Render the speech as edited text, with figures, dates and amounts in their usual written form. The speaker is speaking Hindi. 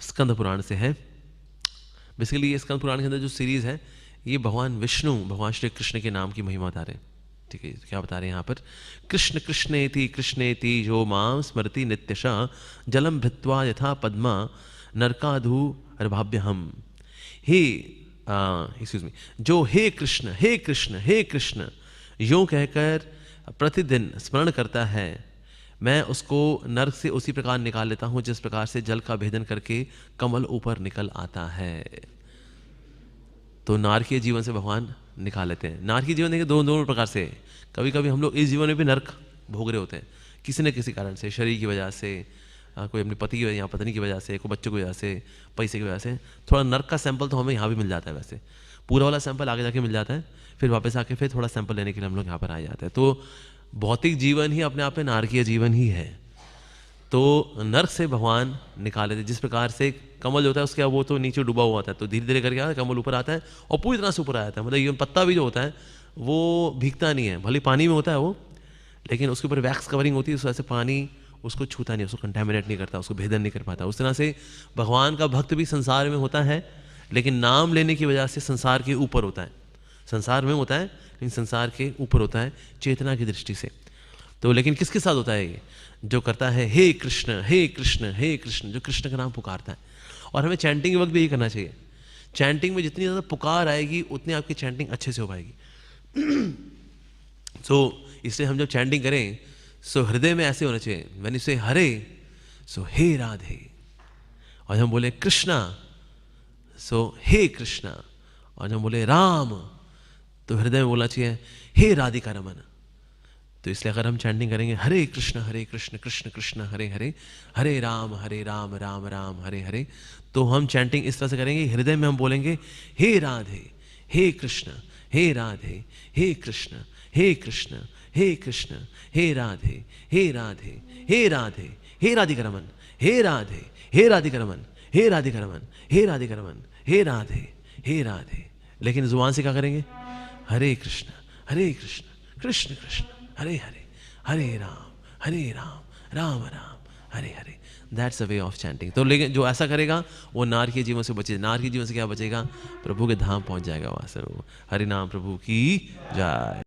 स्कंद पुराण से है। बेसिकली ये स्कंद पुराण के अंदर जो सीरीज़ है ये भगवान विष्णु भगवान श्री कृष्ण के नाम की महिमा बता रहे हैं। ठीक है, क्या बता रहे हैं यहाँ पर? कृष्ण कृष्णेति जो मां स्मरति नित्यशः जलम भृत्वा यथा पद्मा नरकाधु अर्भाभ्य हम। हे एक्सक्यूज मी, जो हे कृष्ण हे कृष्ण हे कृष्ण यूँ कहकर प्रतिदिन स्मरण करता है, मैं उसको नरक से उसी प्रकार निकाल लेता हूँ जिस प्रकार से जल का भेदन करके कमल ऊपर निकल आता है। तो नारकीय जीवन से भगवान निकाल लेते हैं। नारकीय जीवन देखिए दोनों प्रकार से। कभी कभी हम लोग इस जीवन में भी नरक भोग रहे होते हैं, किसी न किसी कारण से, शरीर की वजह से, कोई अपनी पति या पत्नी की वजह से, कोई बच्चों की वजह से, पैसे की वजह से। थोड़ा नरक का सैंपल तो हमें यहाँ भी मिल जाता है, वैसे पूरा वाला सैंपल आगे जाके मिल जाता है, फिर वापस आके फिर थोड़ा सैंपल लेने के लिए हम लोग यहाँ पर आ जाते हैं। तो भौतिक जीवन ही अपने आप में नारकीय जीवन ही है। तो नरक से भगवान निकाले थे। जिस प्रकार से कमल होता है उसके वो तो नीचे डूबा हुआ होता है, तो धीरे धीरे करके आता है, कमल ऊपर आता है और पूरी तरह से ऊपर आ जाता है। मतलब ये पत्ता भी जो होता है वो भीगता नहीं है, भले पानी में होता है वो, लेकिन उसके ऊपर वैक्स कवरिंग होती है, उस वजह से पानी उसको छूता नहीं, उसको कंटेमिनेट नहीं करता, उसको भेदन नहीं कर पाता। उस तरह से भगवान का भक्त भी संसार में होता है, लेकिन नाम लेने की वजह से संसार के ऊपर होता है। संसार में होता है लेकिन संसार के ऊपर होता है चेतना की दृष्टि से। तो लेकिन किसके साथ होता है ये? जो करता है हे कृष्ण हे कृष्ण हे कृष्ण, जो कृष्ण का नाम पुकारता है। और हमें चैंटिंग के वक्त भी यही करना चाहिए। चैंटिंग में जितनी ज़्यादा पुकार आएगी उतनी आपकी चैंटिंग अच्छे से हो पाएगी। इसलिए हम जब चैंटिंग करें सो हृदय में ऐसे होना चाहिए, व्हेन यू से हरे सो हे राधे, और जब हम बोले कृष्णा सो हे कृष्णा, और जब हम बोले राम तो हृदय में बोलना चाहिए हे राधिका रमन। तो इसलिए अगर हम चैंटिंग करेंगे हरे कृष्ण कृष्ण कृष्ण हरे हरे, हरे राम राम राम हरे हरे, तो हम चैंटिंग इस तरह से करेंगे, हृदय में हम बोलेंगे हे राधे हे कृष्ण हे राधे हे कृष्ण हे कृष्ण हे कृष्ण हे राधे हे राधे हे राधे हे राधिका रमन हे राधे हे राधिका रमन हे राधिका रमन हे राधिका रमन हे राधे हे राधे। लेकिन जुबान से क्या करेंगे? Hare Krishna Krishna Krishna Hare Hare, Hare Ram Ram Ram Hare Hare. That's a way of chanting. तो लेकिन जो ऐसा करेगा वो नार के जीवन से बचे। नार के जीवन से क्या बचेगा? प्रभु के धाम पहुंच जाएगा वहां से। हरि नाम प्रभु की जय।